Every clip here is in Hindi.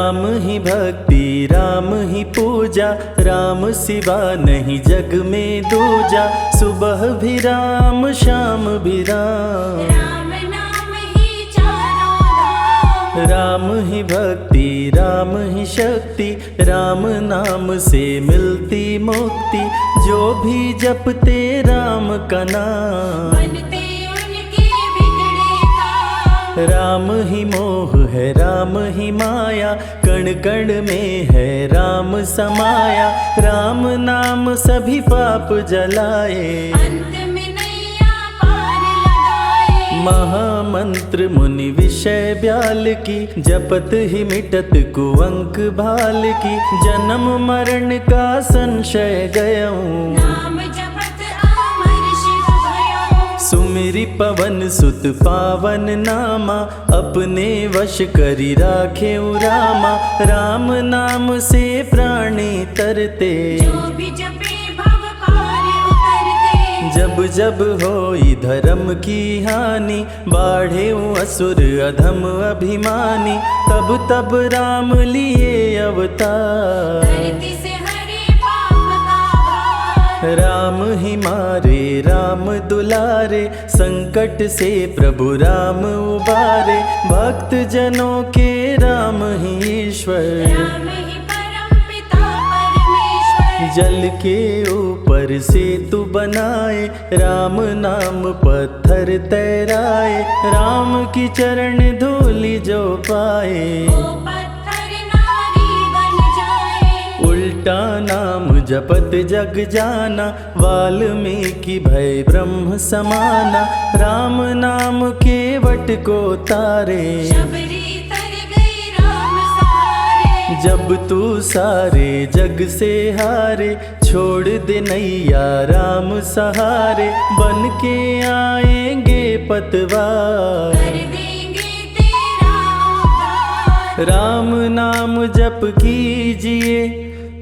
राम ही भक्ति राम ही पूजा, राम सिवा नहीं जग में दूजा। सुबह भी राम शाम भी राम, राम नाम ही चारों धाम। राम ही भक्ति राम ही शक्ति, राम नाम से मिलती मुक्ति। जो भी जपते राम का नाम, बनते उनके बिगड़े काम। राम ही मोह है राम ही माया, कण कण में है राम समाया। राम नाम सभी पाप जलाए, अंत में नैया पार लगाए। महामंत्र मुनि विषय ब्याल की, जपत ही मिटत कुअंक भाल की। जन्म मरण का संशय गयऊं, नाम जपत अमर शिव भयऊं। सुमिरि पवन सुत पावन नामा, अपने वश करी राखे रामा। राम नाम से प्राणी तरते, जो भी जपे भव पार उतरते। जब जब होई धर्म की हानि, बाढ़े असुर अधम अभिमानी। तब तब राम लिए अवतार, धरती से हरे पाप का भार। राम ही मारे राम दुलारे, संकट से प्रभु राम उबारे। भक्त जनों के राम ही ईश्वर, राम ही परम पिता परमेश्वर। जल के ऊपर सेतु बनाए, राम नाम पत्थर तैराए। राम की चरण धूलि जो पाए, वो पत्थर नारी बन जाए। उल्टा नाम जपत जग जाना, वाल्मीकि भय ब्रह्म समाना। राम नाम के वट को तारे, शबरी तर गई राम सहारे। जब तू सारे जग से हारे, छोड़ दे नैया राम सहारे। बन के आएंगे पतवार, कर देंगे तेरा उद्धार। राम नाम जप कीजिए,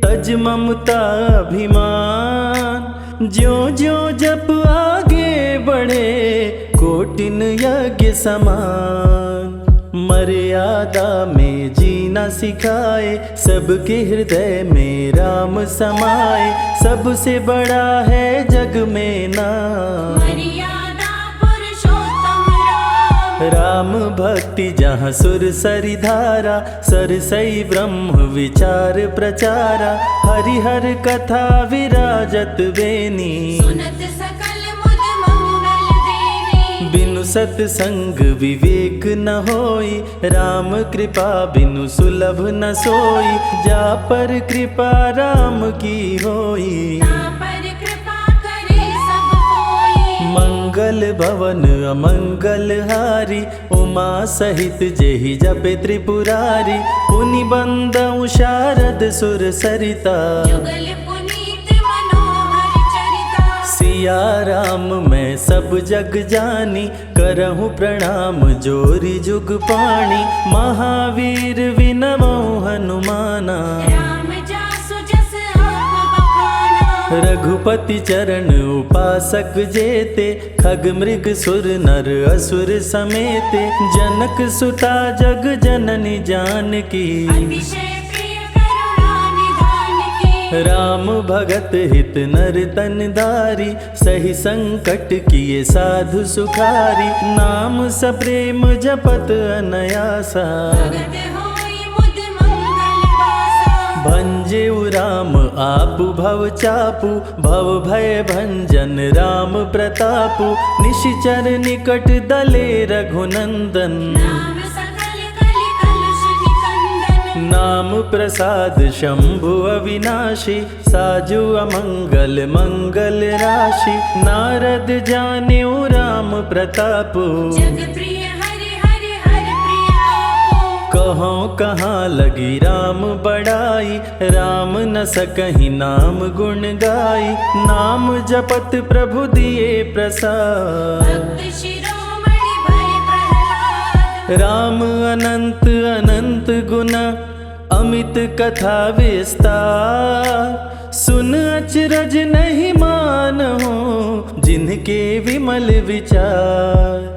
तज ममता अभिमान। ज्यों ज्यों जप आगे बढ़े, कोटिन यज्ञ समान। मर्यादा में जीना सिखाए, सबके हृदय में राम समाए। सबसे बड़ा है जग में नाम, मर्यादा पुरुषोत्तम राम। राम भक्ति जहाँ सुर सरि धारा, सरसई ब्रह्म विचार प्रचारा। हरिहर कथा विराजत बेनी, सुनत सकल मुद मंगल देनी। बिनु सत्संग विवेक न होई, राम कृपा बिनु सुलभ न सोई। जा पर कृपा राम की होई, ता पर कृपा करे सब कोई। मंगल भवन अमंगल हारी। उमा सहित जेहि जपे त्रिपुरारी, पुनि बंदउ शारद सुर सरिता। जुगल पुनीत मनोहर चरिता। सिया राम मैं सब जग जानी, करहूँ प्रणाम जोरी जुग पाणी। महावीर विनमौ हनुमाना, राम जासु जस आप बखाना। रघुपति चरण उपासक जेते। खग मृग सुर नर असुर समेते, जनक सुता जग जननी जानकी। अतिशय प्रिय करुणा निधान की। राम भगत हित नर तन धारी, सही संकट किए साधु सुखारी। नाम सप्रेम जपत अनयासा, भगत होई मुद मंगल वासा। भंजेउ राम आपु भव चापु, भव भय भंजन राम प्रतापु। निशिचर निकट दले रघुनंदन, नाम सकल कलि कलुष निकंदन। नाम प्रसाद शंभु अविनाशी। साजु अमंगल मंगल राशि, नारद जानेउ राम प्रतापु। जग प्रिय हरि हरि हर प्रिय आपो। कहों कहाँ लगी राम बड़ाई, राम न सकहि नाम गुण गाई। नाम जपत प्रभु दिए प्रसाद, भक्त शिरोमणि भय प्रहलाद। राम अनंत अनंत गुण, अमित कथा विस्तार। सुन अचरज नहीं मानहु, जिनके विमल विचार।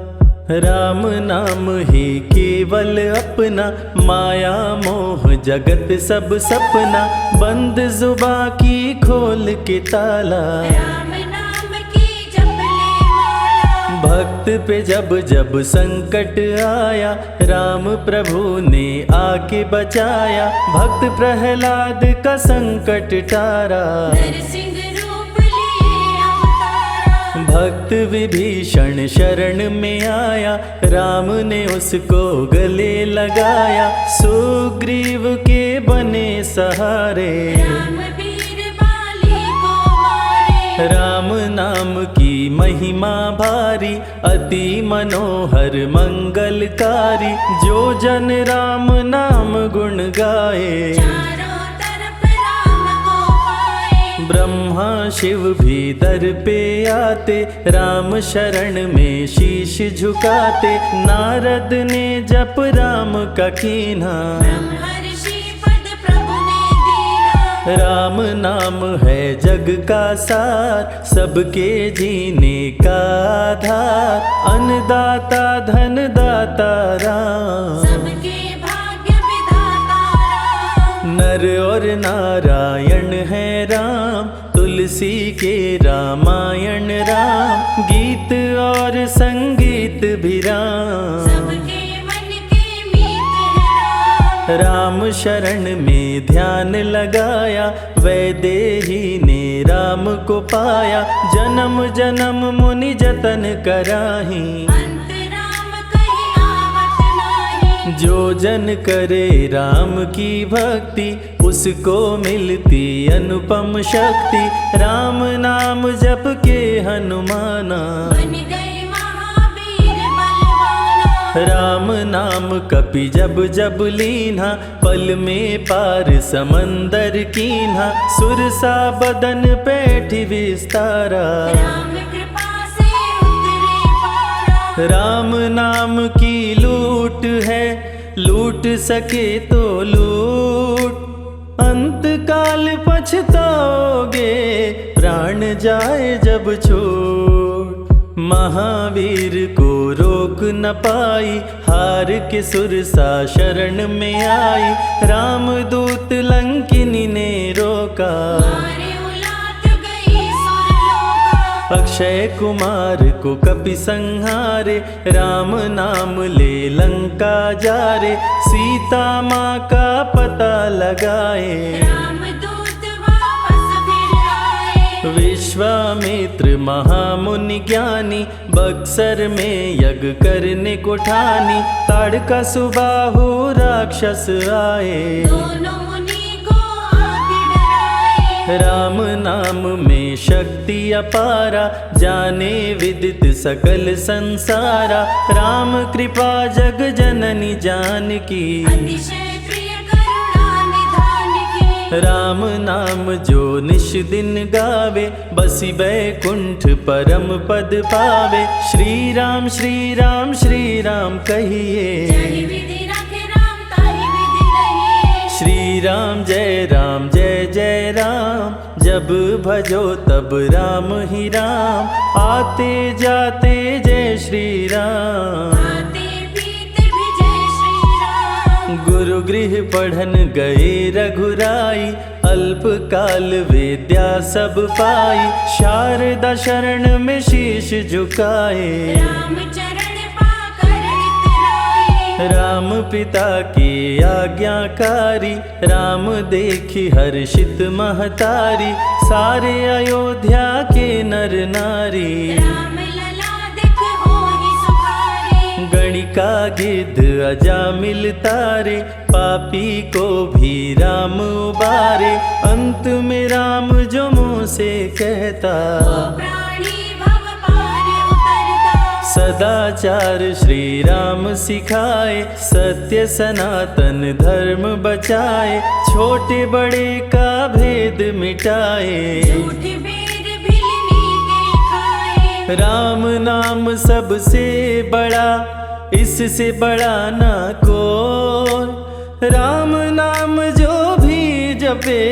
राम नाम ही केवल अपना, माया मोह जगत सब सपना, बंद जुबां की खोल के ताला, राम नाम की जप ले माला। भक्त पे जब जब संकट आया, राम प्रभु ने आके बचाया, भक्त प्रहलाद का संकट टारा, नरसिंह रूप लिए अवतारा। भक्त विभीषण शरण में आया, राम ने उसको गले लगाया, सुग्रीव के बने सहारे, राम वीर बाली को मारे। राम नाम की महिमा भारी, अति मनोहर मंगलकारी, जो जन राम नाम गुण गाए, चारों तरफ राम को पाए। ब्रह्मा शिव भी दर पे आते, राम शरण में शीश झुकाते, नारद ने जप राम का कीन्हा, ब्रह्मर्षि पद प्रभु ने दीना। राम नाम है जग का सार, सबके जीने का आधार, अन्नदाता धनदाता राम, सबके भाग्य विधाता राम। नर और नारायण है राम, तुलसी के रामायण राम, गीत और संगीत भी राम, सबके मन के मीत है राम। राम शरण में ध्यान लगाया, वैदेही ने राम को पाया, जन्म जन्म मुनि जतन कराही, अंत राम कहीं आवत नाही। जो जन करे राम की भक्ति, उसको मिलती अनुपम शक्ति, राम नाम जप के हनुमाना, बन गए महावीर बलवाना। राम नाम कपि जब जब लीन्हा, पल में पार समंदर कीन्हा, सुरसा बदन पैठी विस्तारा, राम कृपा से उतरे पारा। राम नाम की लूट है, लूट सके तो लूट, अंत काल पछताओगे, प्राण जाए जब छूट, महावीर को रोक न पाई, हार के सुरसा शरण में आई, रामदूत लंकिनी ने रोका, मारे उलाट गई सुरलोका। अक्षय कुमार को कपि संहारे, राम नाम ले लंका जारे, सीता माँ का पता लगाए, रामदूत वापस फिर आए। विश्वामित्र महामुनि ज्ञानी, बक्सर में यज्ञ करने को ठानी, ताड़का सुबाहु राक्षस आए, दोनों मुनि को आके डराए। राम नाम में शक्ति अपारा, जाने विदित सकल संसारा, राम कृपा जग जननी जानकी, अतिशय प्रिय करुणा निधान की। राम नाम जो निश दिन गावे, बसी बैकुंठ परम पद पावे, श्री राम श्री राम श्री राम कहिए, जय विधि रखे राम ताहि विधि रहिए। श्री राम जय जय राम, जब भजो तब राम ही राम, आते जाते जय श्री राम, आते पीते भी जय श्री राम। गुरु गृह पढ़न गए रघुराई, अल्प काल विद्या सब पाई, शारदा शरण में शीश झुकाए, राम चरण पाकर इतराए। राम पिता की आज्ञाकारी, राम देखी हर्षित महतारी, सारे अयोध्या के नर नारी, राम लला दिख होहि सुखारे। गणिका गिद्ध अजामिल तारे, पापी को भी राम उबारे, अंत में राम जो मुँह से कहता, प्राणी भव पार उतरता। सदाचार श्री राम सिखाए, सत्य सनातन धर्म बचाए, छोटे बड़े का भेद मिटाए, झूठ बेर भिलनी के खाए। राम नाम सबसे बड़ा, इससे बड़ा ना कोई, राम नाम जो भी जपे,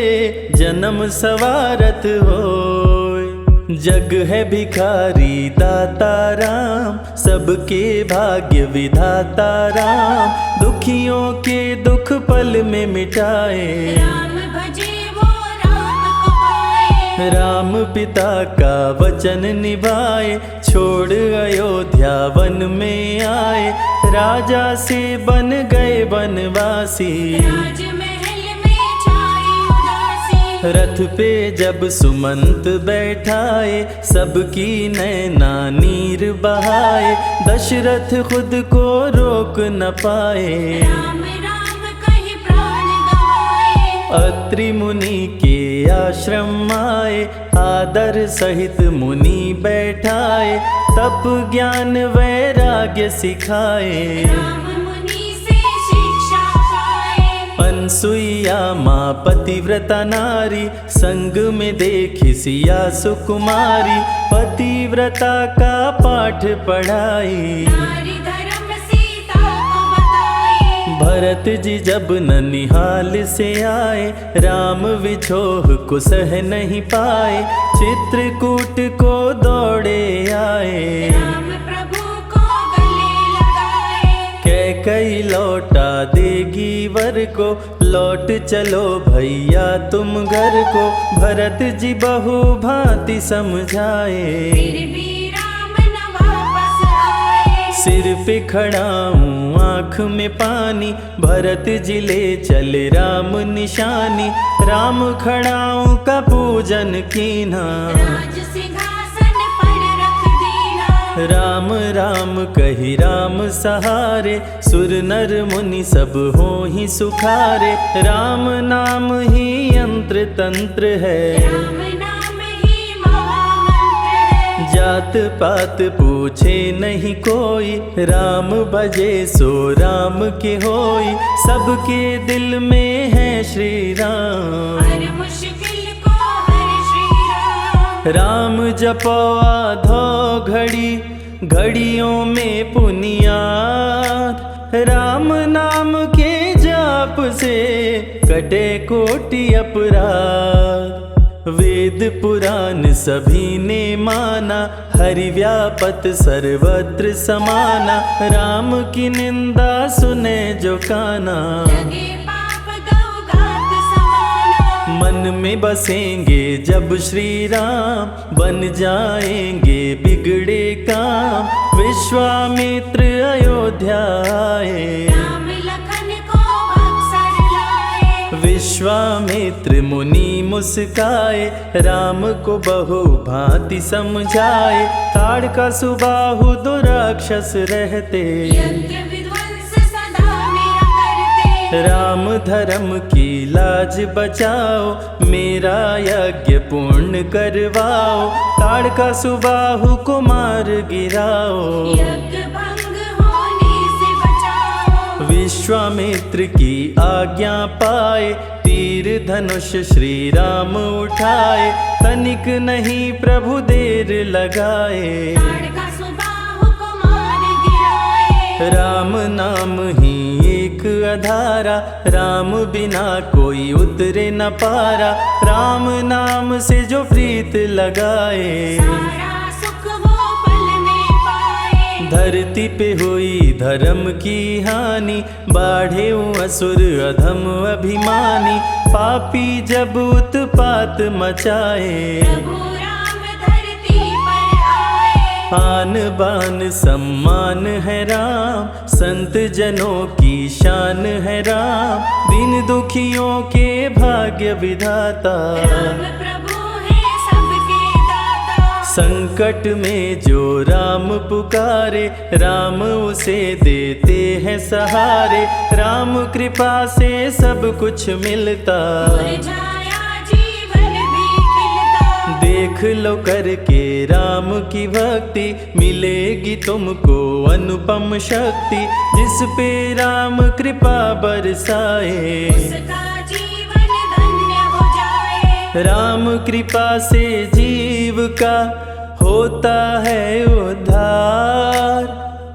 जन्म सवारत होय। जग है भिखारी दाता राम, सबके भाग्य विधाता राम, दुखियों के दुख पल में मिटाए। राम भजे वो राम को पाए। राम पिता का वचन निभाए, छोड़ अयोध्या वन में आए, राजा से बन गए वनवासी। राजमहल में छाई उदासी। रथ पे जब सुमंत बैठाए, सबकी नैना नीर बहाए, दशरथ खुद को रोक न पाए। राम राम कहि प्राण गवाए। अत्रि मुनि के आश्रम आए, आदर सहित मुनि बैठाए, तप ज्ञान वैराग्य सिखाए। राम मुनि से शिक्षा पाए। अनसुईया माँ पतिव्रता नारी, संग में देखी सिया सुकुमारी, पतिव्रता का पाठ पढ़ाई। नारी धर्म सीता को बताए। भरत जी जब ननिहाल से आए, राम विछोह को सह नहीं पाए, चित्रकूट को दौड़े आए। राम प्रभु को गले लगाए। कैकई लौटा देगी वर को, लौट चलो भैया तुम घर को, भरत जी बहु भांति समझाए। फिर भी राम न वापस आए। सिर पे खड़ाऊं आँख में पानी, भरत जी ले चले राम निशानी, राम खड़ाऊं का पूजन कीना। राज सिंहासन पर रख दीना। राम राम कही राम सहारे, सुर नर मुनि सब हो ही सुखारे, राम नाम ही यंत्र तंत्र है। राम नाम ही महामंत्र है। जात पात पूछे नहीं कोई, राम भजे सो राम के होई, सबके दिल में है श्री राम। हर मुश्किल को हर श्री राम। राम जपो आधो घड़ी, घड़ियों में पुनियाद, राम नाम के जाप से कटे कोटि अपराध। वेद पुराण सभी ने माना, हरि व्यापत सर्वत्र समाना, राम की निंदा सुने जो काना। लगे पाप गौगात समाना। मन में बसेंगे जब श्री राम, बन जाएंगे बिगड़े काम, विश्वामित्र अयोध्या आए। राम लखन को अक्सर लाए। विश्वामित्र मुनि मुस्काए, राम को बहु भांति समझाए, ताड़का सुबाहु दो राक्षस रहते, यज्ञ विध्वंस सदा मेरा करते। राम धर्म की लाज बचाओ, मेरा यज्ञ पूर्ण करवाओ, ताड़का सुबाहु को मार गिराओ। यज्ञ भंग होने से बचाओ। विश्वामित्र की आज्ञा पाए, तीर धनुष श्री राम उठाए, तनिक नहीं प्रभु देर लगाए। ताड़का सुबाहु को मार गिराए। राम नाम ही एक अधारा, राम बिना कोई उतरे न पारा, राम नाम से जो प्रीत लगाए। सारा सुख वो पल में पाए। धरती पे हुई धर्म की हानि, बाढ़े असुर अधम अभिमानी, पापी जब उत्पात मचाए। प्रभु राम धरती पर आए। आन बान सम्मान है राम, संत जनों की शान है राम, दीन दुखियों के भाग्य विधाता। राम प्रभु है सबके दाता। संकट में जो राम पुकारे, राम उसे देते हैं सहारे, राम कृपा से सब कुछ मिलता। मुरझाया जीवन भी खिलता। देख लो करके राम की भक्ति, मिलेगी तुमको अनुपम शक्ति, जिस पे राम कृपा बरसाए, उसका जीवन धन्य हो जाए। राम कृपा से जीव का होता है उद्धार,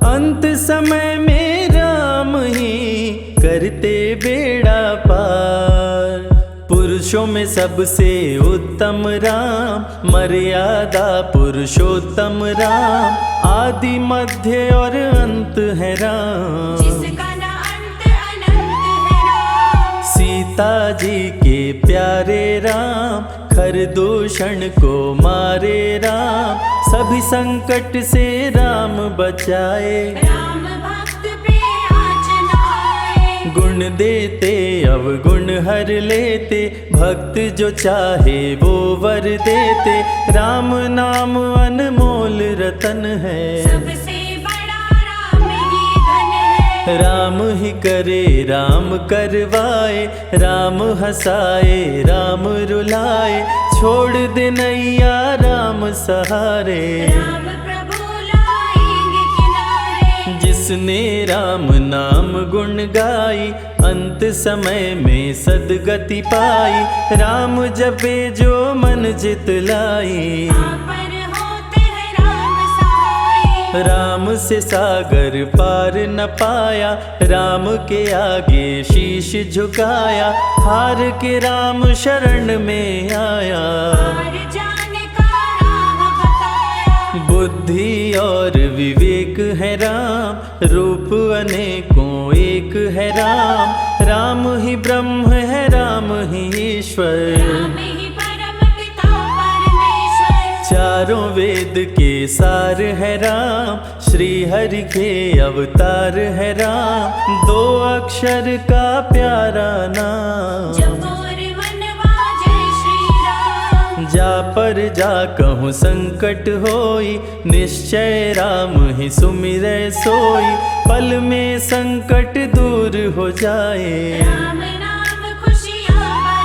अंत समय में राम ही करते बेड़ा पार। पुरुष पुरुषों में सबसे उत्तम राम, मर्यादा पुरुषोत्तम राम, आदि मध्य और अंत है राम। जिसका न अंत अनंत है राम। सीता जी के प्यारे राम, खरदूषण को मारे राम, सभी संकट से राम बचाए। राम भक्त पे आँच न आए। गुण देते अवगुण हर लेते, भक्त जो चाहे वो वर देते। राम नाम अनमोल रतन है, सबसे बड़ा राम ही धन है। राम ही करे राम करवाए, राम हंसाए राम रुलाए, छोड़ दे नैया राम सहारे। राम प्रभु लाएंगे किनारे। जिसने राम नाम गुण गाई, अंत समय में सदगति पाई। राम जपे जो मन जित लाई, आप पर होते हैं राम सहाय। राम से सागर पार न पाया, राम के आगे शीश झुकाया। हार के राम शरण में आया, हार जाने का राह बताया। बुद्धि और विवेक है राम, रूप अनेकों एक है राम। राम ही ब्रह्म है राम ही ईश्वर, राम ही परम पिता परमेश्वर। चारों वेद के सार है राम, श्री हरि के अवतार है राम। दो अक्षर का प्यारा नाम, जपोर मनवा जय श्री राम। जा पर जा कहूँ संकट होई, निश्चय राम ही सुमिरै सोई। पल में संकट दूर हो जाए, राम नाम खुशियाँ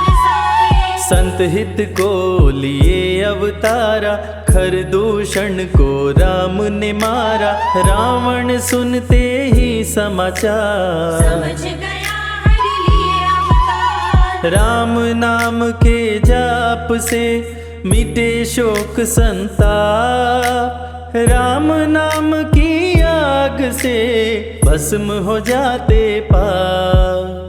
बरसाए। संत हित को लिए अवतारा, खरदूषण को राम ने मारा। रावण सुनते ही समाचार, समझ गया हरि लिए अवतार। राम नाम के जाप से मिटे शोक संताप। राम नाम की आग से भस्म हो जाते पाप।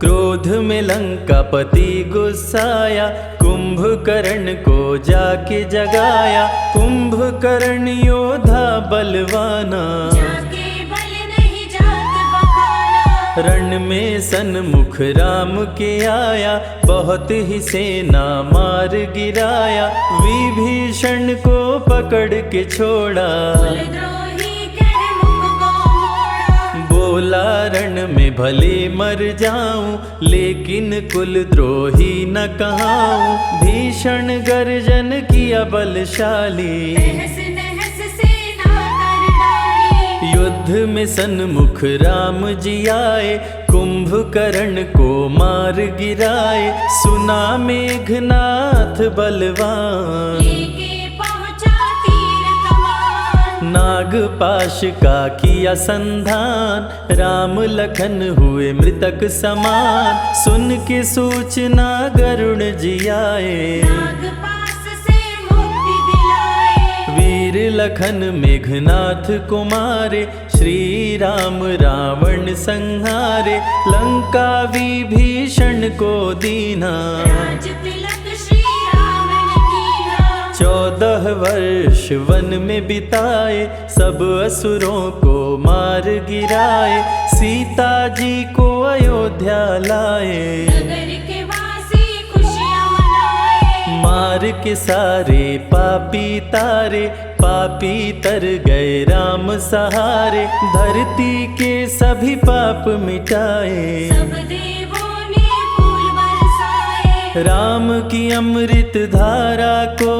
क्रोध में लंकापति गुस्साया, कुंभकर्ण को जाके जगाया। कुंभकर्ण योद्धा बलवाना, जाके बल नहीं जात बखाना। रण में सन्मुख राम के आया, बहुत ही सेना मार गिराया। विभीषण को पकड़ के छोड़ा, कुलद्रोही कह मुख को मोड़ा। बोला रण में भले मर जाऊं, लेकिन कुलद्रोही न कहाऊं। भीषण गर्जन किया बलशाली, तहस नहस सेना कर डाली। युद्ध में सन्मुख राम जी आए, कुंभकर्ण को मार गिराए। सुना मेघनाथ बलवान, लेके पहुँचा तीर कमान। नागपाश का किया संधान, राम लखन हुए मृतक समान। सुन के सूचना गरुण जी आए, नागपाश से मुक्ति दिलाए। वीर लखन मेघनाथ को मारे। श्री राम रावण संहारे, लंका विभीषण को दीना। राज तिलक श्री राम ने कीना। 14 वर्ष वन में बिताए, सब असुरों को मार गिराए। सीता जी को अयोध्या लाए, नगर के वासी खुशियाँ मनाए। मार के सारे पापी तारे। पापी तर गए राम सहारे, धरती के सभी पाप मिटाए। सब देवों ने फूल बरसाए। राम की अमृत धारा को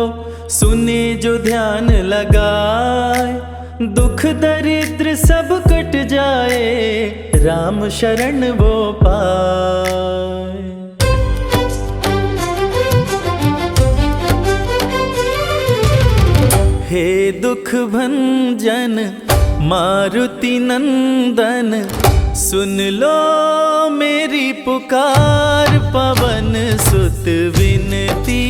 सुने जो ध्यान लगाए, दुख दरिद्र सब कट जाए। राम शरण वो पाए। हे दुख भंजन मारुति नंदन, सुन लो मेरी पुकार। पवन सुत विनती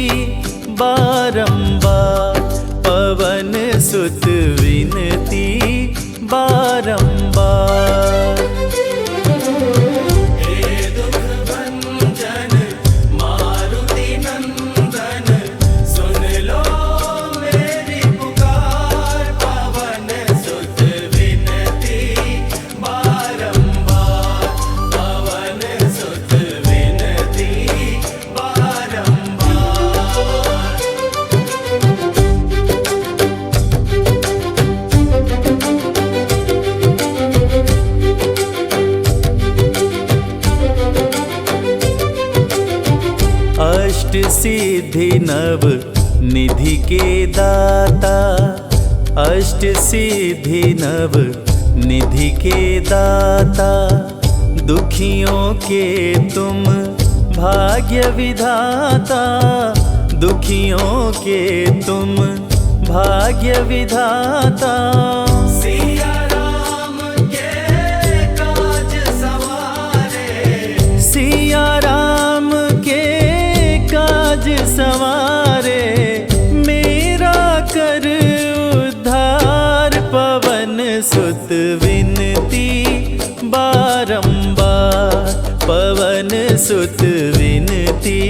बारंबार, पवन सुत विनती बारंबार। हे दुख भंजन मारुति सिद्धि नव निधि के दाता, अष्ट सिद्धि नव निधि के दाता, दुखियों के तुम भाग्य विधाता, दुखियों के तुम भाग्य विधाता। सिया राम के काज सवारे, सिया राम के काज सवारे, मेरा कर उद्धार, पवन सुत विनती बारंबार, पवन सुत विनती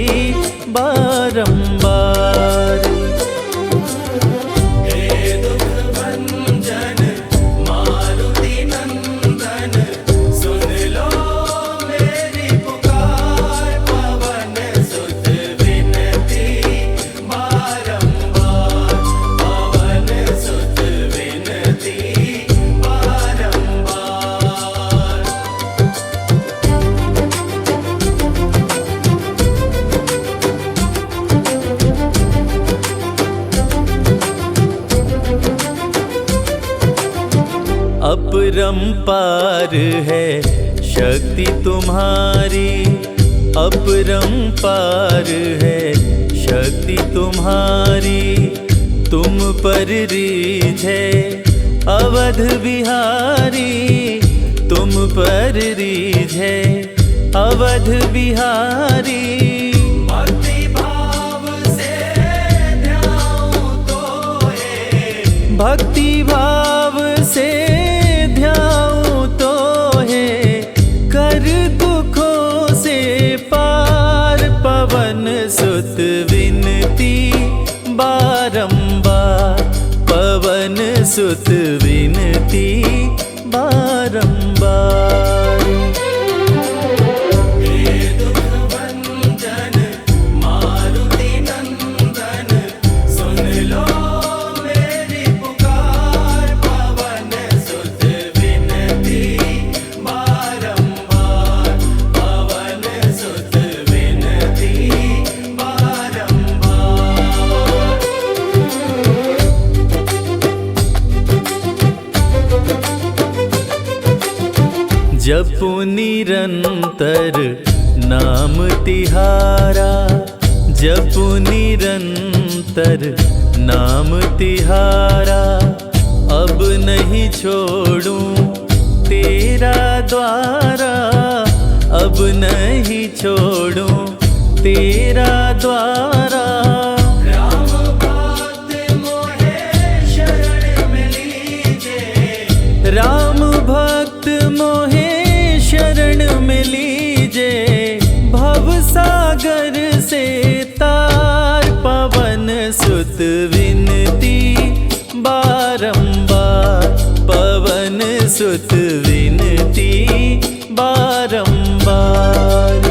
बारंबार। अपरंपार है शक्ति तुम्हारी, अपरंपार है शक्ति तुम्हारी, तुम पर रीझ है अवध बिहारी, तुम पर रीझ है अवध बिहारी। भक्ति भाव से ध्याऊं तोहे, भक्ति भाव से ध्याऊं तोहे, कर दुखों से पार, पवन सुत विनती बारंबार, पवन सुत विनती बारंबार। जपु निरंतर नाम तिहारा, जपु निरंतर नाम तिहारा, अब नहीं छोड़ूं तेरा द्वारा, अब नहीं छोड़ूं तेरा द्वारा। राम भक्त मोहे शरण में लीजे, राम भक्त मोहे शरण में लीजे, भव सागर से तार, पवन सुत विनती बारंबार, पवन सुत विनती बारंबार।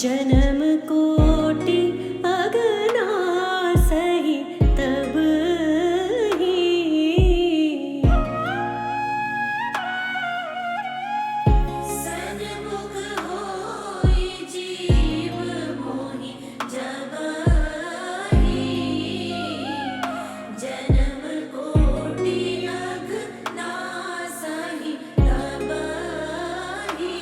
जन्म कोटि अगना सही तब ही सन्मुख होई जीव मोहि जबहि जन्म कोटि अघनासहि तबहि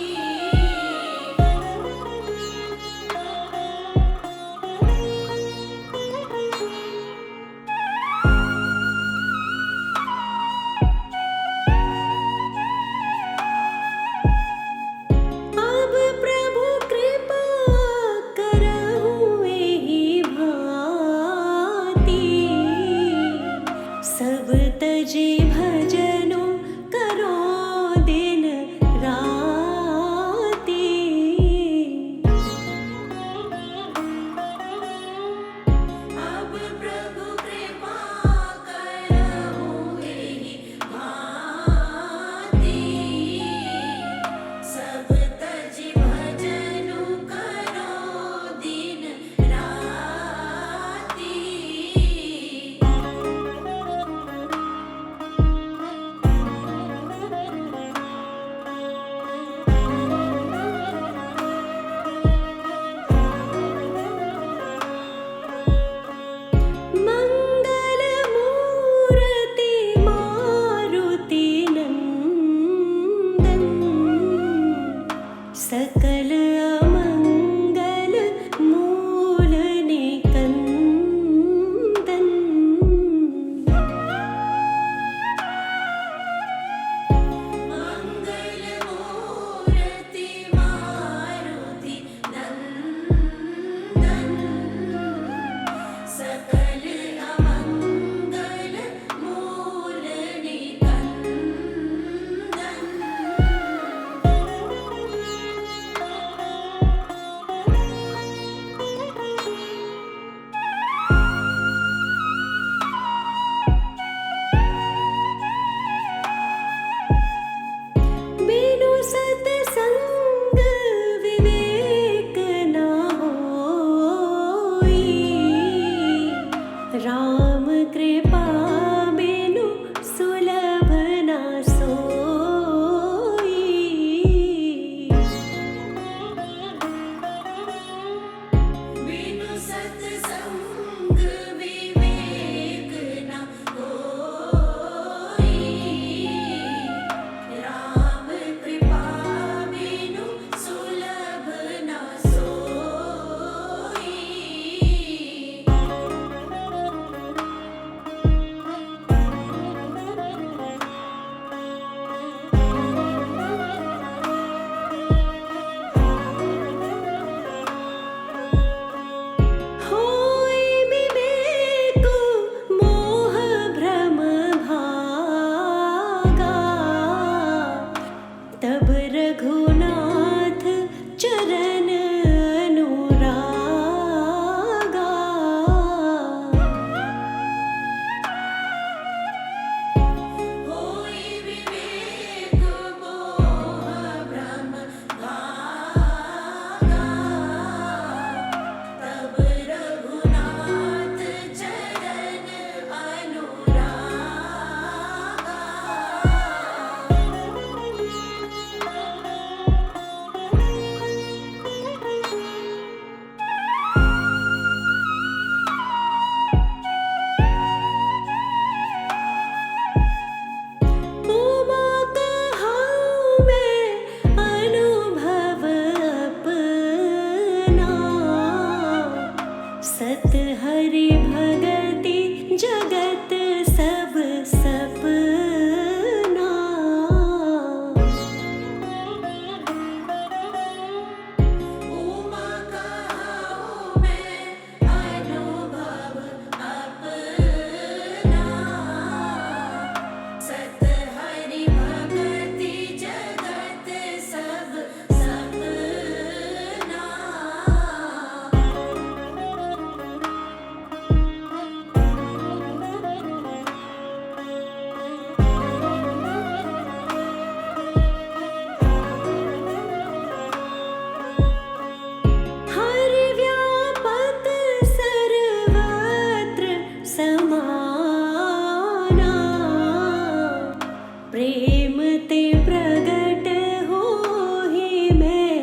प्रेम ते प्रगट होहि मैं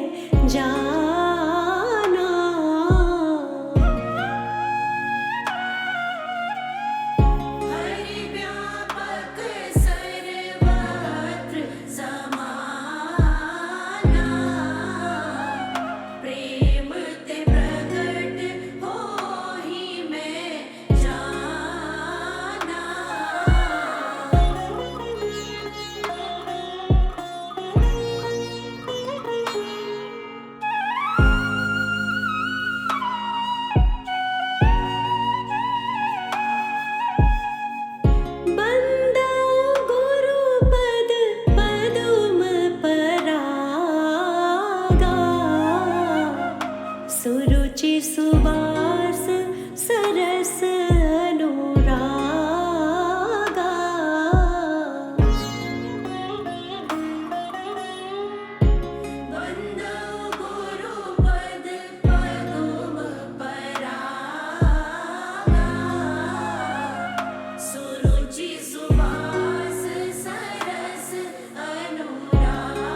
जाना। हरि व्यापक सर्वत्र समाना, प्रेम ते प्रगट होहि मैं जाना। बंदा गुरुपद पदुम परागा, सुरुचि सुबास सरस अनुरागा। वंदो गुरुपद पदुम परागा, सुरुचि सुवास सरस अनुरागा।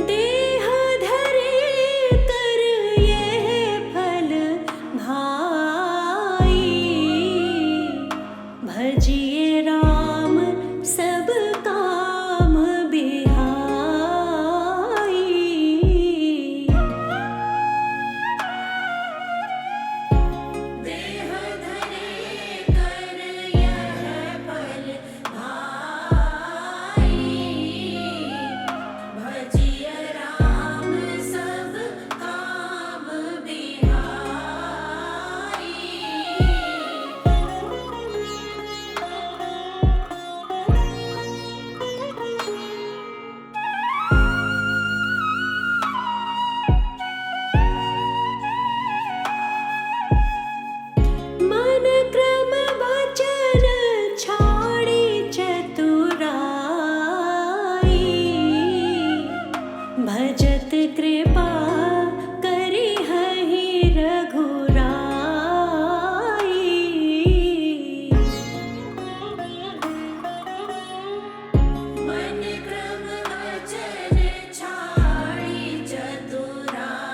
देह धरे कर यह फल भाई, भजिए राम सब काम बिहाई। देह धरे कर यह फल भाई, भजिय राम सब काम बिहाई। मन क्रम वचन छाड़ी चतुराई, भजत कृपा करि हहि रघुराई। मन क्रम वचन छाड़ी चतुराई,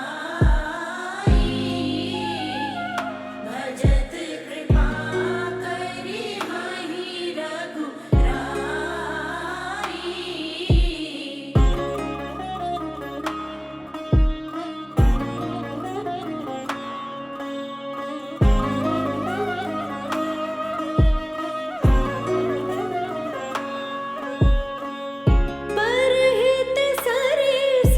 भजत कृपा करि हहि रघुराई। परहित सरिस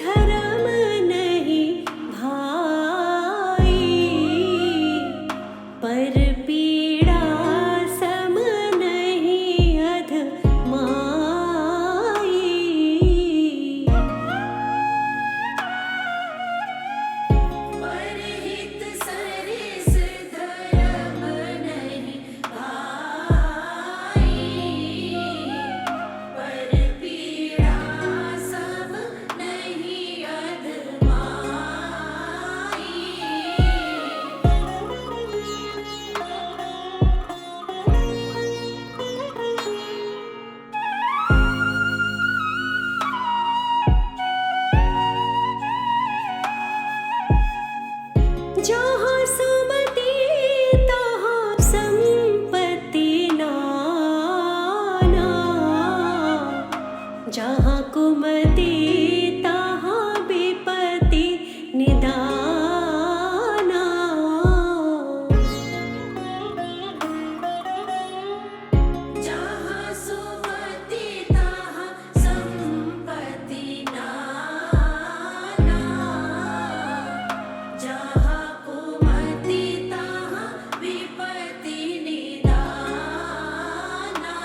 धर्म नहीं भाई, पर पीड़ा सम नहीं अधमाई। परहित सरिस धर्म नहीं भाई, पर पीड़ा सब नहीं अधमाई। जहाँ सुमति तहाँ संपत्ति नाना, जहाँ कुमति तहाँ विपत्ति निदाना। जहाँ सुमति तहाँ संपत्ति नाना, जहाँ कुमति तहाँ विपत्ति निदाना।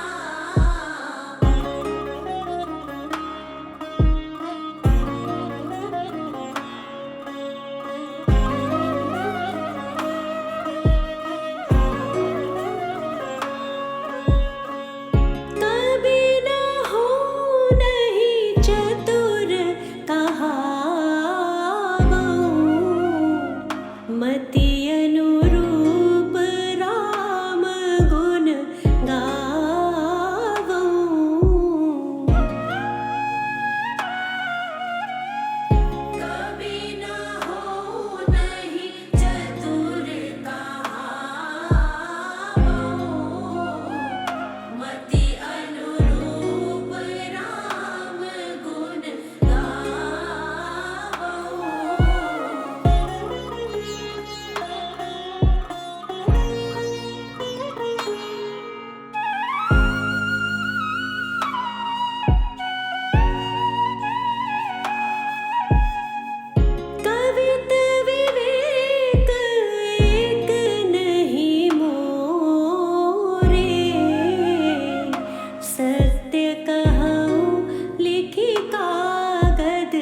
सत्य कहूँ लिखी कागद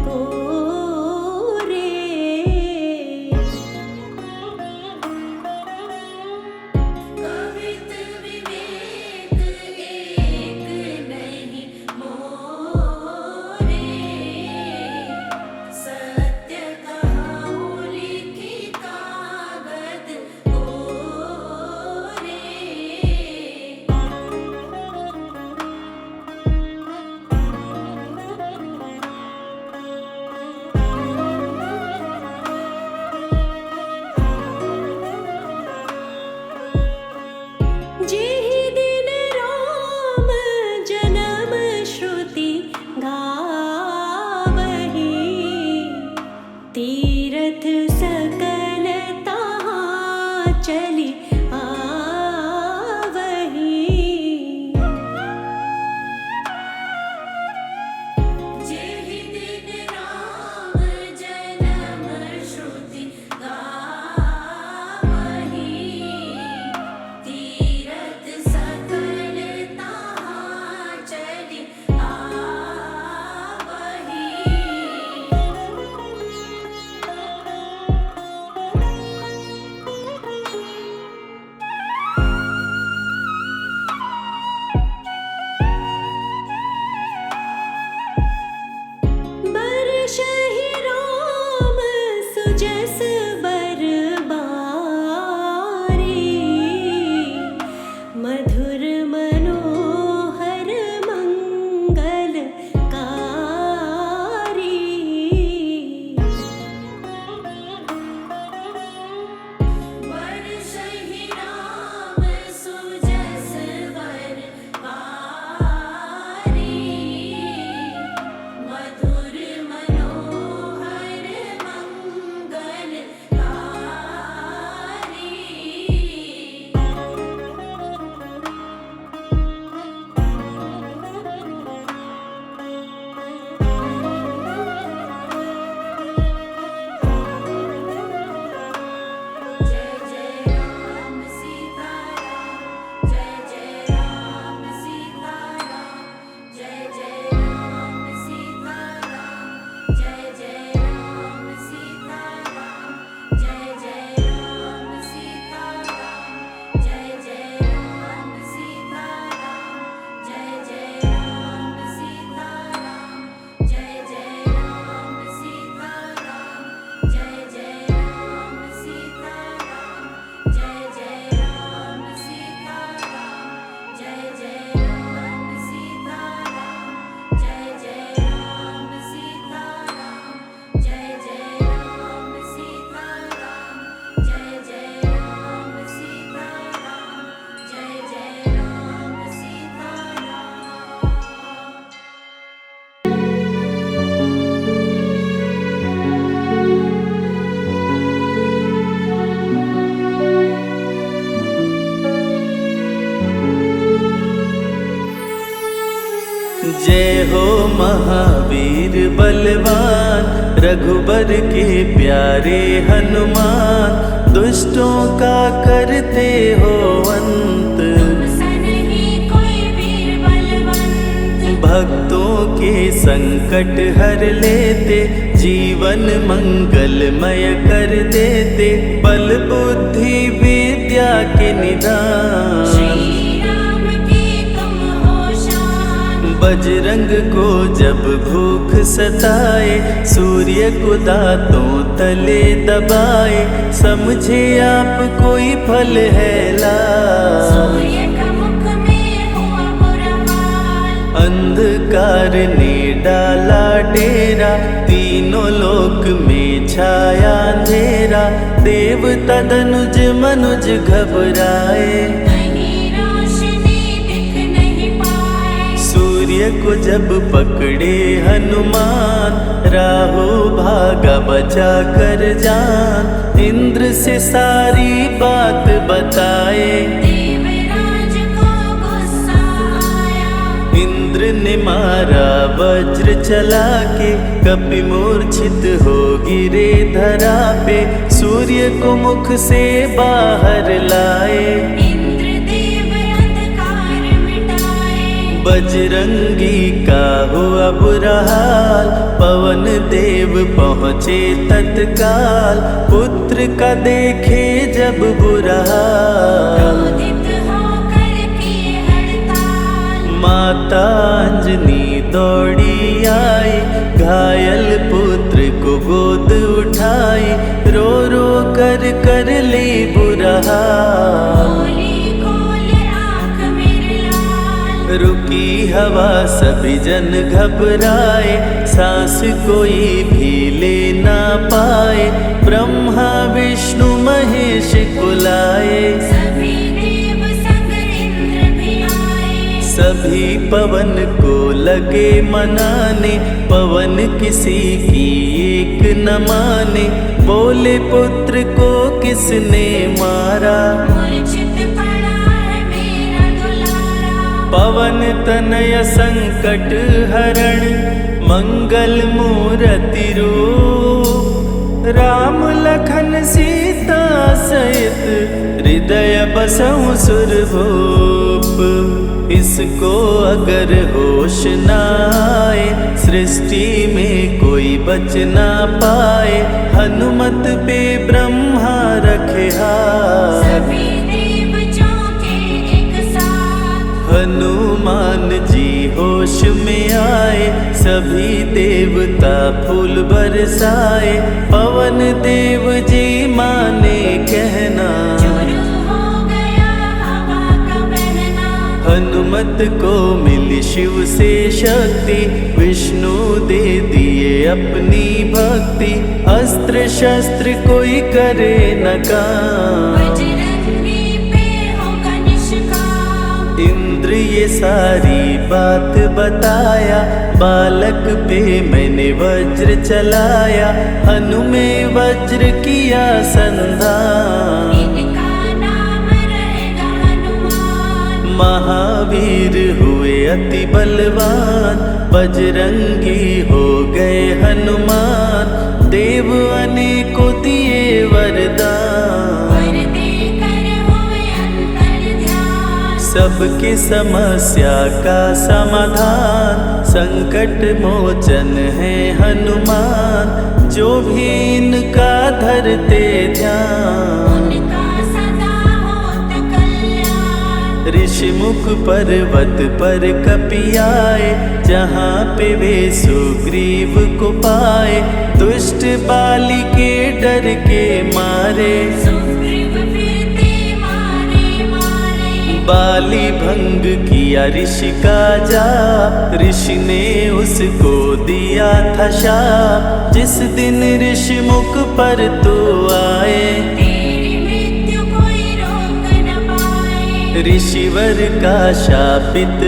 कोरे। कवित विवेक एक नहीं मोरे। सत्य कहूँ लिखी कागद कोरे। जेहि दिन राम जन्म श्रुति गावही, तीरथ सकल तहाँ चली आवही। जेहि दिन राम जन्म श्रुति गावही, तीरथ सकल तहाँ चली आवही। बरसहि राम सुजस बरबारी, मधुर मनोहर मंगलकारी। बरसहि राम सुजस बरबारी, मधुर मनोहर मंगलकारी। जय जय राम सीता राम, जय जय राम सीता राम, जय जय राम सीता राम, जय जय राम सीता राम, जय जय राम सीता राम, जय जय राम सीता राम, जय जय राम सीता राम, जय जय राम सीता राम, जय जय राम सीता राम, जय जय राम सीता राम, जय जय राम सीता राम, जय जय राम सीता राम, जय जय राम सीता राम, जय जय राम सीता राम, जय जय राम सीता राम। जय हो महावीर बलवान, रघुबर के प्यारे हनुमान, दुष्टों का करते हो अंत, सन ही कोई वीर बलवंत। भक्तों के संकट हर लेते, जीवन मंगलमय कर देते, बल बुद्धि विद्या के निदान। श्री राम की तुम हो शान। बजरंग को जब भूख सताए, सूर्य को दांतों तले दबाए, समझे आप कोई फल है लाल। सूर्य का मुख में हुआ बुरा हाल। अंधकार ने डाला डेरा, तीनों लोक में छाया अंधेरा, देवता धनुज मनुज घबराए, कहीं रोशनी दिख नहीं पाए। सूर्य को जब पकड़े हनुमान, राहु भागा बचा कर जान, इंद्र से सारी बात बताए, देवराज को गुस्सा आया। इंद्र ने मारा वज्र चला के, कपि मूर्छित हो गिरे धरा पे, सूर्य को मुख से बाहर लाए, इंद्रदेव अंधकार मिटाए। बजरंगी का हुआ बुरा हाल, पवन देव पहुँचे तत्काल, पुत्र का देखे जब बुरा हाल। क्रोधित होकर किए हड़ताल, माता अंजनी दौड़ी आई, घायल पुत्र को गोद उठाई, रो रो कर ली बुरा हाल। बोली खोल आँख मेरे लाल, रुकी हवा सभी जन घबराए, सांस कोई भी ले ना पाए, ब्रह्मा विष्णु महेश कुलाए, सभी देव संग इंद्र भी आए। सभी पवन को लगे मनाने, पवन किसी की एक न माने, बोले पुत्र को किसने मारा, मूर्छित पड़ा है मेरा दुलारा। पवन तनय संकट हरण, मंगल मूर्ति रूप, राम लखन सीता सहित, हृदय बसहु सुरभूप। इसको अगर होश न आए, सृष्टि में कोई बच ना पाए, हनुमत पे ब्रह्मा रखे हाथ। सभी देव चौंके एक साथ, हनुमान जी होश में आए, सभी देवता फूल बरसाए, पवन देव जी माने कहना, शुरू हो गया हवा का बहना। हनुमत को मिली शिव से शक्ति, विष्णु दे दिए अपनी भक्ति, अस्त्र शस्त्र कोई करे न काम, बजरंगी पे होगा निष्काम। इंद्र ये सारी बात बताया, बालक पे मैंने वज्र चलाया, हनु में वज्र किया संधान। इनका नाम रहेगा हनुमान, महावीर हुए अति बलवान, बजरंगी हो गए हनुमान, देव अनेकों दिए वरदान। वर देकर हुए अंतर्ध्यान, सबकी समस्या का समाधान, संकट मोचन है हनुमान, जो भी इनका धरते ध्यान। उनका सदा होत कल्याण, ऋषि मुख पर्वत पर कपियाए, जहाँ पे वे सुग्रीव को पाए, दुष्ट बाली के डर के मारे, सुग्रीव फिरते मारे मारे। बाली भंग किया ऋषि का जाप, ऋषि ने उसको दिया था शाप, जिस दिन ऋषि मुख पर तो आए, तेरी मृत्यु कोई रोक न पाए। ऋषिवर का शापित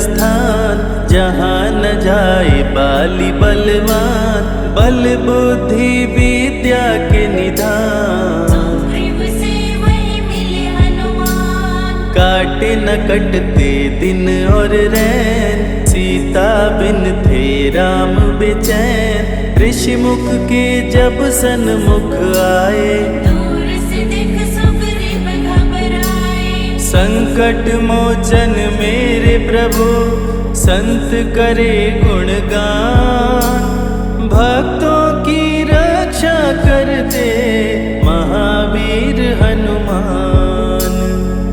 स्थान, जहाँ न जाए बाली बलवान, बल बुद्धि विद्या के निधान। सुग्रीव से वही मिले हनुमान, काटे न कटते दिन और रैन, सीता बिन थे राम बेचैन, ऋषि मुख के जब सन्मुख आए, दूर से देख सुग्रीव घबराए। संकट मोचन मेरे प्रभु, संत करे गुणगान, भक्तों की रक्षा करते महावीर हनुमान।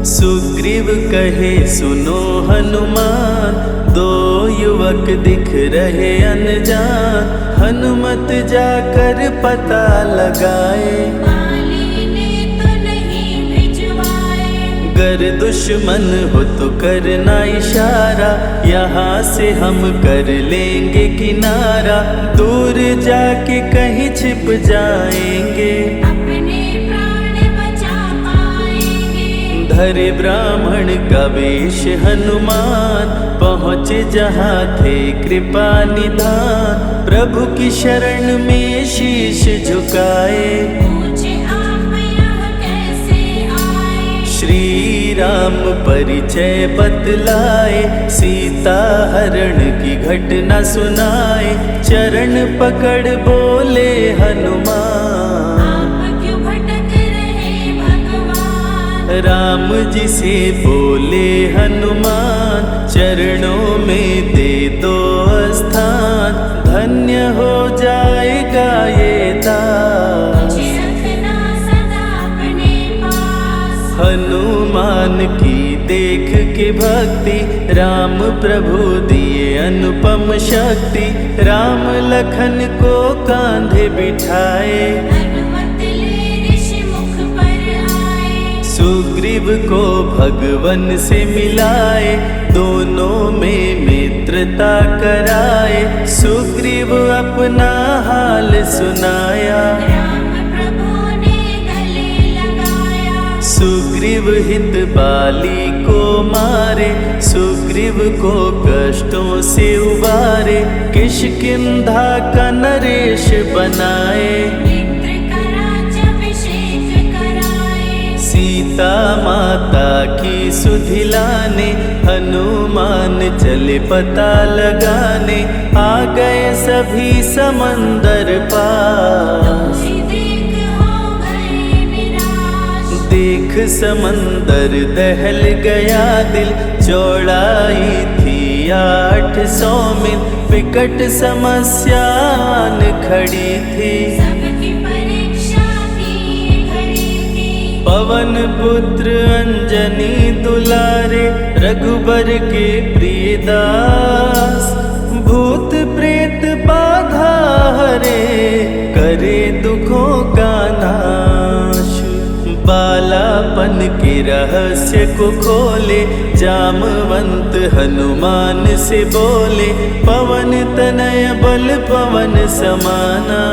सुग्रीव कहे सुनो हनुमान, दो युवक दिख रहे अनजान, हनुमत जाकर पता लगाए, बाली ने तो नहीं भिजवाए। गर दुश्मन हो तो करना इशारा, यहाँ से हम कर लेंगे किनारा, दूर जाके कहीं छिप जाएंगे, अपने प्राण बचा पाएंगे। धरे ब्राह्मण का वेश हनुमान, पहुँचे जहाँ थे कृपा निधान, प्रभु की शरण में शीश झुकाए, पूछे आप यहाँ कैसे आए। श्री राम परिचय बतलाए, सीता हरण की घटना सुनाए, चरण पकड़ बोले हनुमान, आप क्यों भटक रहे भगवान। राम जी से बोले हनुमान, चरणों में दे दो स्थान, धन्य हो जाएगा ये दास। मुझे रखना सदा अपने पास। हनुमान की देख के भक्ति, राम प्रभु दिए अनुपम शक्ति, राम लखन को कांधे बिठाए, हनुमत ले ऋषि मुख पर आए। सुग्रीव को भगवन से मिलाए, दोनों में मित्रता कराए, सुग्रीव अपना हाल सुनाया, राम प्रभु ने गले लगाया। सुग्रीव हित बाली को मारे, सुग्रीव को कष्टों से उबारे, किष्किंधा का नरेश बनाए, मित्र का राज्याभिषेक कराए। सीता माता की सुधि लाने, हनुमान चले पता लगाने, आ गए सभी समंदर पार। तुझे देख हो गए निराश। देख समंदर दहल गया दिल, चौड़ाई थी 800 मील, विकट समस्यान खड़ी थी, सबकी परीक्षा की घड़ी थी। पवन पुत्र अंजनी दुलारे, रघुबर के प्रिय दास, भूत प्रेत बाधा हरे, करे दुखों का नाश। बालापन के रहस्य को खोले, जामवंत हनुमान से बोले, पवन तनय बल पवन समाना,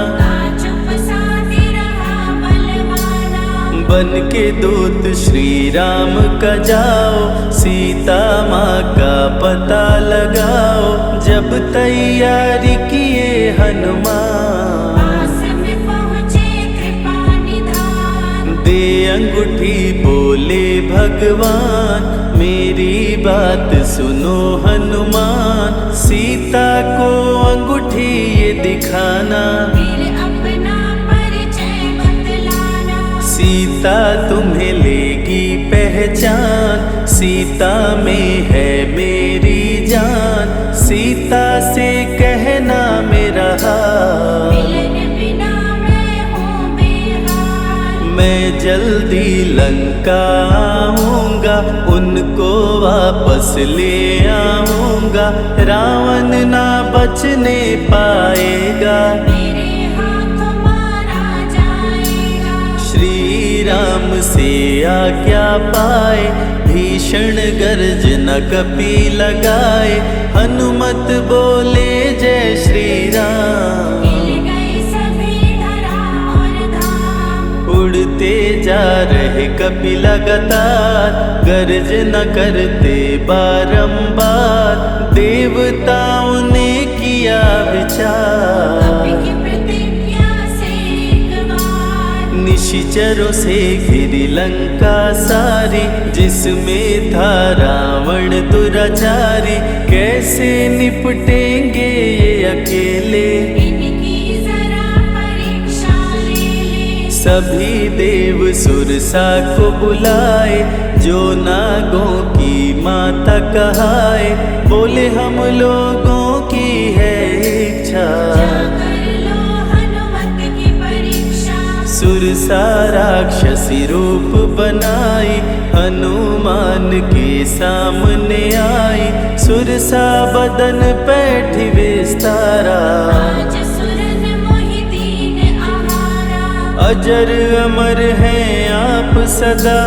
चुप साधे रहा बलवाना। बन के दूत श्री राम का जाओ, सीता माँ का पता लगाओ, जब तैयारी किए हनुमान, पास में पहुँचे कृपा निधान। दे अंगूठी बोले भगवान, मेरी बात सुनो हनुमान, सीता को अंगूठी ये दिखाना, फिर अपना परिचय बतलाना। सीता तुम्हें लेगी पहचान, सीता में है मेरी जान, सीता से कहना मेरा हाल, मिलन बिना मैं हूँ बेहाल। मैं जल्दी लंका आऊंगा, उनको वापस ले आऊंगा, रावण ना बचने पाएगा, मेरे हाथों मारा जाएगा। श्री राम से आज्ञा पाए, भीषण गर्जना कपि लगाए, हनुमत बोले जय श्री राम। हिल गए सभी धरा और धाम। उड़ते जा रहे कपि लगातार, गर्जना करते बारंबार, देवताओं ने किया विचार, कपि की प्रतिज्ञा से एक बार। निशिचरों से घिरी लंका सारी, जिसमें था रावण दुराचारी, कैसे निपटेंगे ये अकेले, इनकी जरा परीक्षा ले ले। सभी देव सुरसा को बुलाए, जो नागों की माता कहाए, बोले हम लोगों की है इच्छा, जाकर लो हनुमत की परीक्षा। सुरसा राक्षसी रूप बनाई, हनुमान के सामने आई, सुरसा बदन पैठ विस्तारा, आज सुरन मोहि दीन आहारा। अजर अमर हैं आप सदा,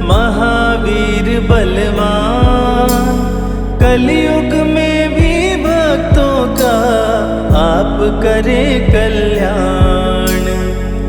महावीर बलवान, कलयुग में भी भक्तों का आप करें कल्याण,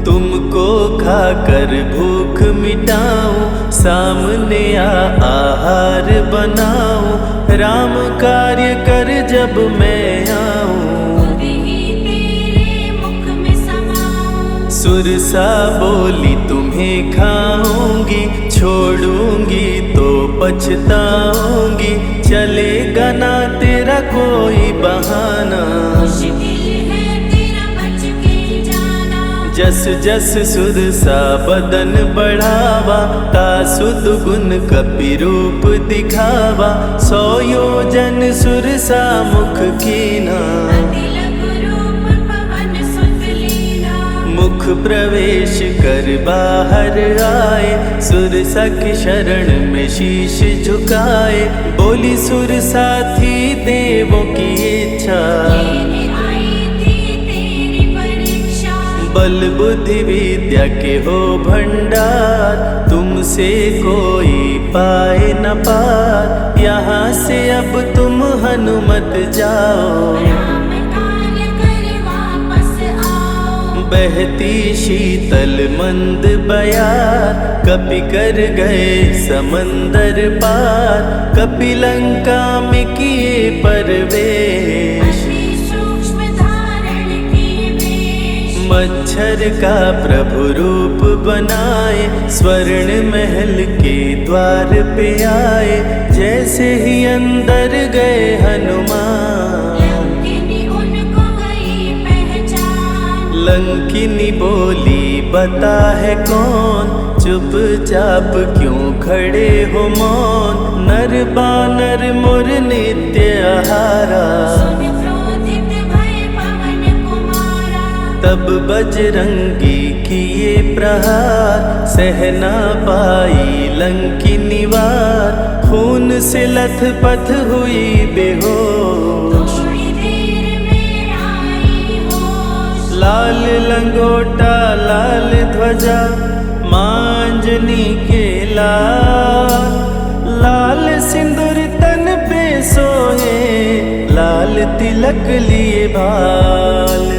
तुमको खाकर भूख मिटाऊं, सामने आहार बनाऊं, राम कार्य कर जब मैं आऊं, खुद ही तेरे मुख में समाऊं। सुरसा बोली तुम्हें खाऊंगी, छोड़ूंगी तो पछताऊंगी, चलेगा ना तेरा कोई बहाना, मुश्किल है तेरा बच के जाना। जस जस सुरसा बदन बढ़ावा, तासु दुगुन कपि रूप दिखावा। 100 योजन सुरसा मुख कीना, अति लघु रूप पवन सुत लीना। मुख प्रवेश कर बाहर आए, सुरसा की शरण में शीश झुकाए। बोली सुरसा थी देवों की इच्छा, लेने आई थी तेरी परीक्षा। बल बुद्धि विद्या के हो भंडार, तुमसे कोई पाए न पार। यहाँ से अब तुम हनुमत जाओ, राम काल कर वापस आओ। बहती शीतल मंद बयार, कपि कर गए समंदर पार। कपि लंका में किए परवेश, अति सूक्ष्म धारण किए वेश। मच्छर का प्रभु रूप बनाए, स्वर्ण महल के द्वार पे आए। जैसे ही अंदर गए हनुमान, लंकिनी उनको गई पहचान। लंकिनी बोली बता है कौन, चुपचाप क्यों खड़े हो मौन। नर बानर मोर नित्य आहारा, सुन क्रोधित भय पवन कुमारा। तब बजरंगी किए प्रहार, सहना पाई लंकिनी वार। खून से लथपथ हुई बेहोश, थोड़ी देर में आई होश। लाल लंगोटा लाल ध्वजा, मांजनी के लाल। लाल सिंदूर तन पे सोहे, लाल तिलक लिए बाल।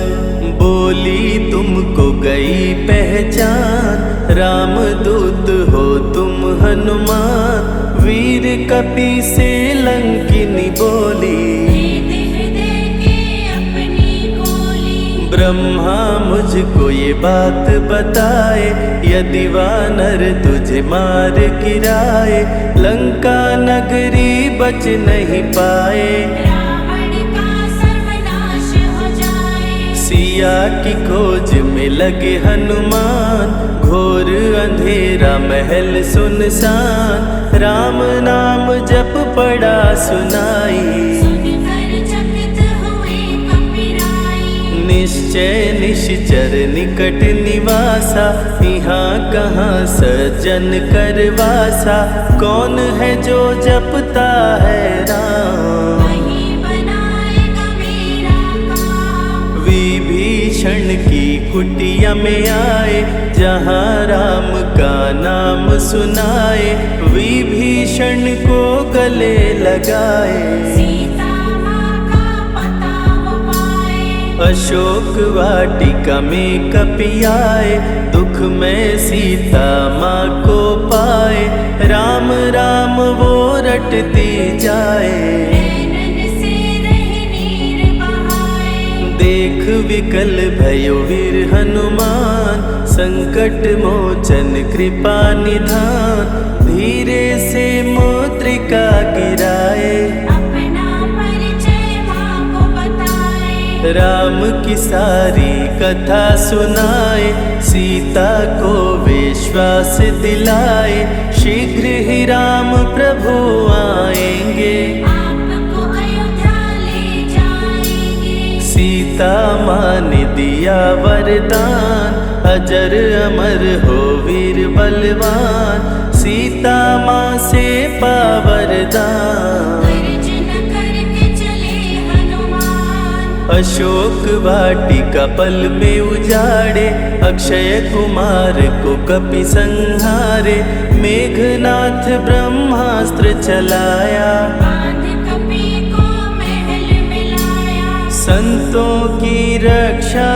बोली तुमको गई पहचान, रामदूत हो तुम हनुमान। वीर कपि से लंकिनी बोली, भेद हृदय के अपनी गोली। ब्रह्मा मुझको ये बात बताए, यदि वानर तुझे मार गिराए। लंका नगरी बच नहीं पाए, रावण का सर्वनाश हो जाए। सिया की खोज में लगे हनुमान। घोर अंधेरा महल सुनसान, राम नाम जप पड़ा सुनाई। सुनकर चकित हुए कपिराई। निश्चय निश्चर निकट निवासा, यहाँ कहाँ सज्जन करवासा। कौन है जो जपता है राम, वही बनाएगा मेरा काम। विभीषण की कुटिया में आए, जहाँ राम का नाम सुनाए। विभीषण को गले लगाए, सीता माँ का पता वो पाए। अशोक वाटिका में कपि आए, दुख में सीता माँ को पाए। राम राम वो रटती जाए, नैनन से रहे नीर बहाए। देख विकल भयो वीर हनुमान। संकट मोचन कृपा निधान, धीरे से मुद्रिका गिराए। अपना परिचय माँ को बताए। राम की सारी कथा सुनाए, सीता को विश्वास दिलाए। शीघ्र ही राम प्रभु आएंगे, आपको अयोध्या ले जाएंगे। सीता माँ ने दिया वरदान। अजर अमर हो वीर बलवान, सीता माँ से पावरदान। गर्जन करके चले हनुमान। अशोक वाटिका पल में उजाड़े, अक्षय कुमार को कपि संहारे। मेघनाथ ब्रह्मास्त्र चलाया, बांध कपि को महल में लाया। संतों की रक्षा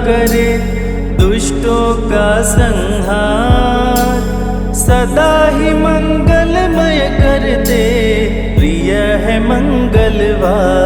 करे, दुष्टों का संहार। सदा ही मंगलमय कर दे, प्रिय है मंगलवार।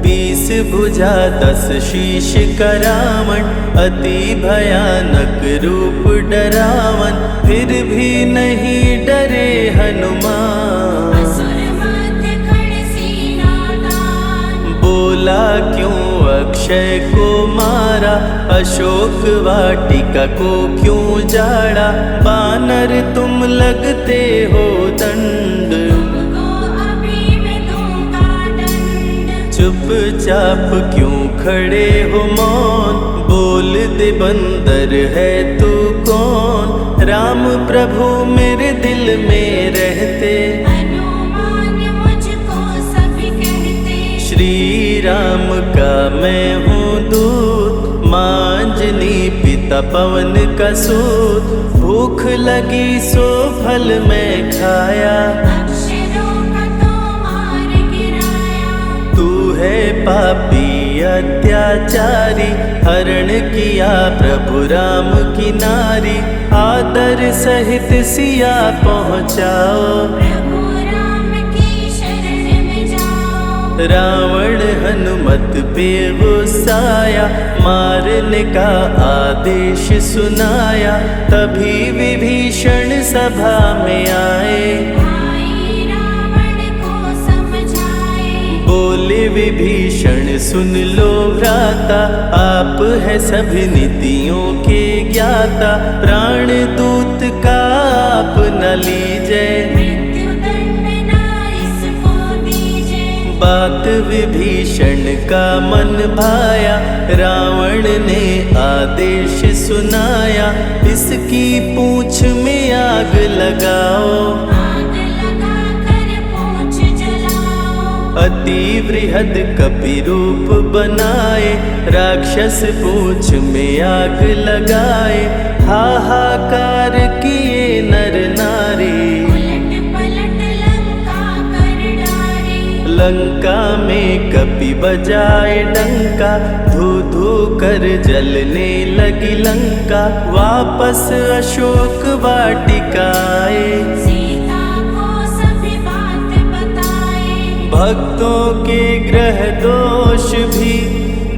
20 भुजा 10 शीश का रावण, अति भयानक रूप डरावन। फिर भी नहीं डरे हनुमान, असुर मध्य खड़ सीना तान। बोला क्यों अक्षय को मारा, अशोक वाटिका को क्यों जाड़ा, बानर तुम लगते हो दंड, तुमको अभी मैं दूंगा दंड। चुपचाप क्यों खड़े हो मौन, बोल दे बंदर है तू कौन, राम प्रभु मेरे दिल में रहते, हनुमान मुझको सभी कहते। श्री राम का मैं हूँ दूत, मांजनी पिता पवन का सूत, भूख लगी सो फल मैं खाया, अक्षरों का तो मार गिराया। तू है पापी अत्याचारी, हरण किया प्रभु राम की नारी, आदर सहित सिया पहुँचाओ, प्रभु राम की शरण में जाओ। रावण हनुमत पे गुस्साया, मारने का आदेश सुनाया, तभी विभीषण सभा में आए, भाई रावण को समझाए। बोले विभीषण सुन लो भ्राता, आप है सभी नीतियों के ज्ञाता, प्राण दूत का आप न लीजिए, मृत्यु दंड ना इसको दीजिए। बात विभीषण का मन भाया, रावण ने आदेश सुनाया, इसकी पूंछ में आग लगाओ, आग लगा कर पूंछ जलाओ। अति वृहद कपि रूप बनाए, राक्षस पूंछ में आग लगाए, हाहाकार किए नर नारी, उलट पलट लंका कर डारी। लंका में कपि बजाए डंका, धू धू कर जलने लगी लंका, वापस अशोक वाटिका आए, सीता को सभी बात बताए। भक्तों के ग्रह दोष भी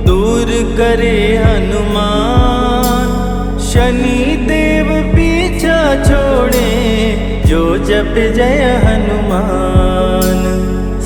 दूर करे हनुमान, शनि देव पीछा छोड़े जो जप जय हनुमान,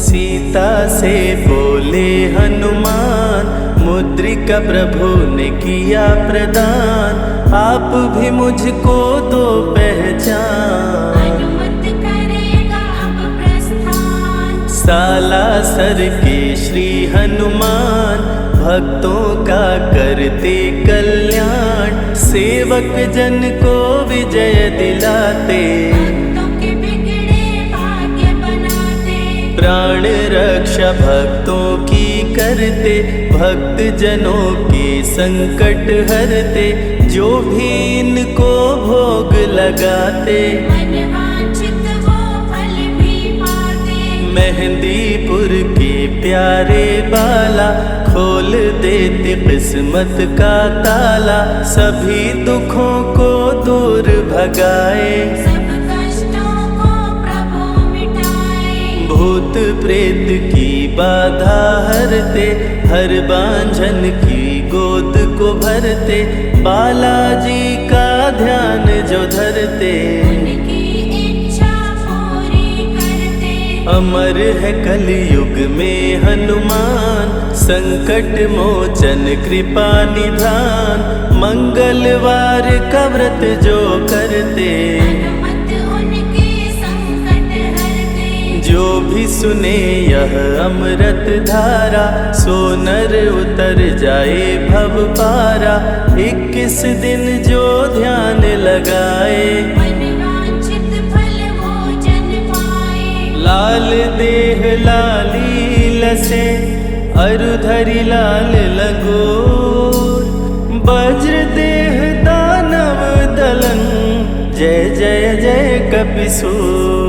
सीता से बोले हनुमान, मुद्रिका प्रभु ने किया प्रदान, आप भी मुझको दो पहचान, अनुमत करेगा अब प्रस्थान। सालासर के श्री हनुमान, भक्तों का करते कल्याण, सेवक जन को विजय दिलाते, भक्तों के बिगड़े भाग्य बनाते। प्राण रक्षा भक्तों की करते, भक्त जनों के संकट हरते, जो भी इनको भोग लगाते, मनवांछित वो फल भी पाते। मेहंदीपुर के प्यारे बाला, खोल देते किस्मत का ताला, सभी दुखों को दूर भगाए, सब कष्टों को प्रभु मिटाए। भूत प्रेत की बाधा हरते, हर बांझन की गोद को भरते, बालाजी का ध्यान जो धरते, उनकी इच्छा पूरी करते। अमर है कलयुग में हनुमान, संकट मोचन कृपा निधान, मंगलवार का व्रत जो करते, हनुमत उनके संकट हरते। जो भी सुने यह अमृत धारा, सो नर उतर जाए भव पारा, 21 दिन जो ध्यान लगाए, मनवांछित फल वो जन पाए। लाल देह लाली लसे, अरुधरि लाल लंगोर, वज्र देह दानव दलन, जय जय जय कपिसूर।